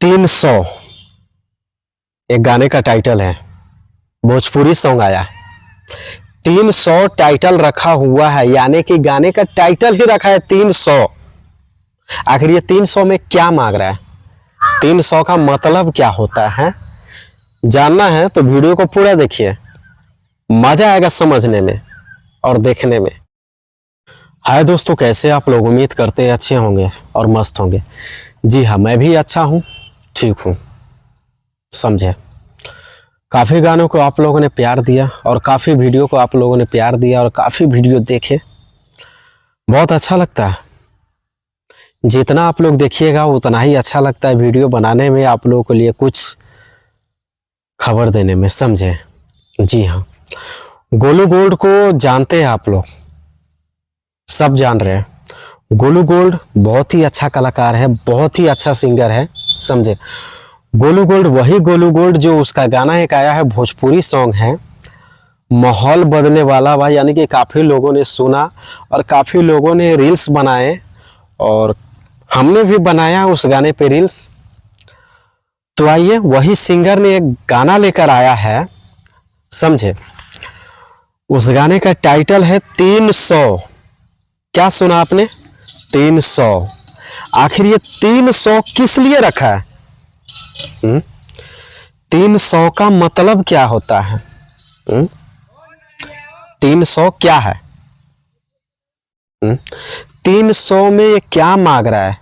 300 एक गाने का टाइटल है, भोजपुरी सॉन्ग आया है। 300 टाइटल रखा हुआ है, यानी कि गाने का टाइटल ही रखा है 300। आखिर ये 300 में क्या मांग रहा है, 300 का मतलब क्या होता है, जानना है तो वीडियो को पूरा देखिए, मजा आएगा समझने में और देखने में। हाय दोस्तों, कैसे आप लोग? उम्मीद करते हैं अच्छे होंगे और मस्त होंगे। जी हाँ, मैं भी अच्छा हूँ, ठीक हूँ, समझे। काफ़ी गानों को आप लोगों ने प्यार दिया और काफ़ी वीडियो को आप लोगों ने प्यार दिया और काफ़ी वीडियो देखे, बहुत अच्छा लगता है। जितना आप लोग देखिएगा उतना ही अच्छा लगता है वीडियो बनाने में, आप लोगों के लिए कुछ खबर देने में, समझे। जी हाँ, गोलू गोल्ड को जानते हैं आप लोग, सब जान रहे हैं। गोलू गोल्ड बहुत ही अच्छा कलाकार है, बहुत ही अच्छा सिंगर है, समझे। गोलू गोल्ड वही गोलू गोल्ड जो उसका गाना एक आया है, भोजपुरी सॉन्ग है, माहौल बदलने वाला भाई, यानी कि काफ़ी लोगों ने सुना और काफ़ी लोगों ने रील्स बनाए और हमने भी बनाया उस गाने पे रील्स। तो आइए, वही सिंगर ने एक गाना लेकर आया है, समझे। उस गाने का टाइटल है 300। क्या सुना आपने? 300। आखिर ये 300 किस लिए रखा है? 300 का मतलब क्या होता है? 300 क्या है? 300 में ये क्या मांग रहा है?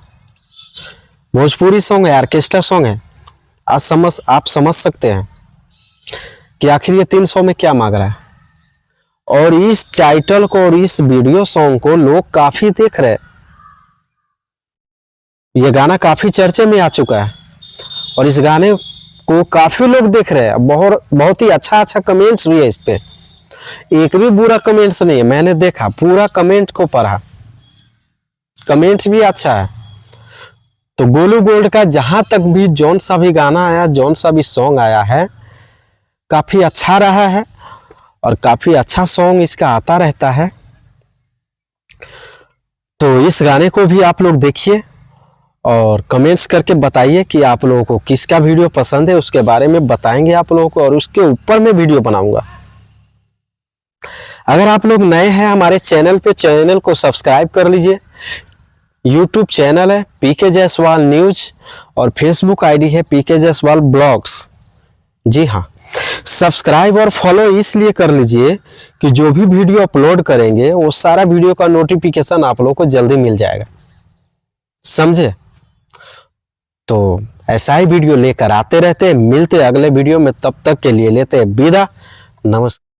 भोजपुरी सॉन्ग है, ऑर्केस्ट्रा सॉन्ग है। आप समझ सकते हैं कि आखिर ये 300 में क्या मांग रहा है। और इस टाइटल को और इस वीडियो सॉन्ग को लोग काफी देख रहे हैं। ये गाना काफी चर्चे में आ चुका है और इस गाने को काफी लोग देख रहे हैं। बहुत ही अच्छा कमेंट्स भी है इस पे, एक भी बुरा कमेंट्स नहीं है। मैंने देखा, पूरा कमेंट को पढ़ा, कमेंट्स भी अच्छा है। तो गोलू गोल्ड का जहां तक भी जौन सा भी गाना आया, जौन सा भी सॉन्ग आया है, काफी अच्छा रहा है और काफी अच्छा सॉन्ग इसका आता रहता है। तो इस गाने को भी आप लोग देखिए और कमेंट्स करके बताइए कि आप लोगों को किसका वीडियो पसंद है, उसके बारे में बताएंगे आप लोगों को और उसके ऊपर में वीडियो बनाऊंगा। अगर आप लोग नए हैं हमारे चैनल पे, चैनल को सब्सक्राइब कर लीजिए। यूट्यूब चैनल है पीके जायसवाल न्यूज और फेसबुक आईडी है पीके जायसवाल ब्लॉग्स। जी हाँ, सब्सक्राइब और फॉलो इसलिए कर लीजिए कि जो भी वीडियो अपलोड करेंगे वो सारा वीडियो का नोटिफिकेशन आप लोगों को जल्दी मिल जाएगा, समझे। तो ऐसा ही वीडियो लेकर आते रहते हैं, मिलते अगले वीडियो में, तब तक के लिए लेते हैं विदा, नमस्कार।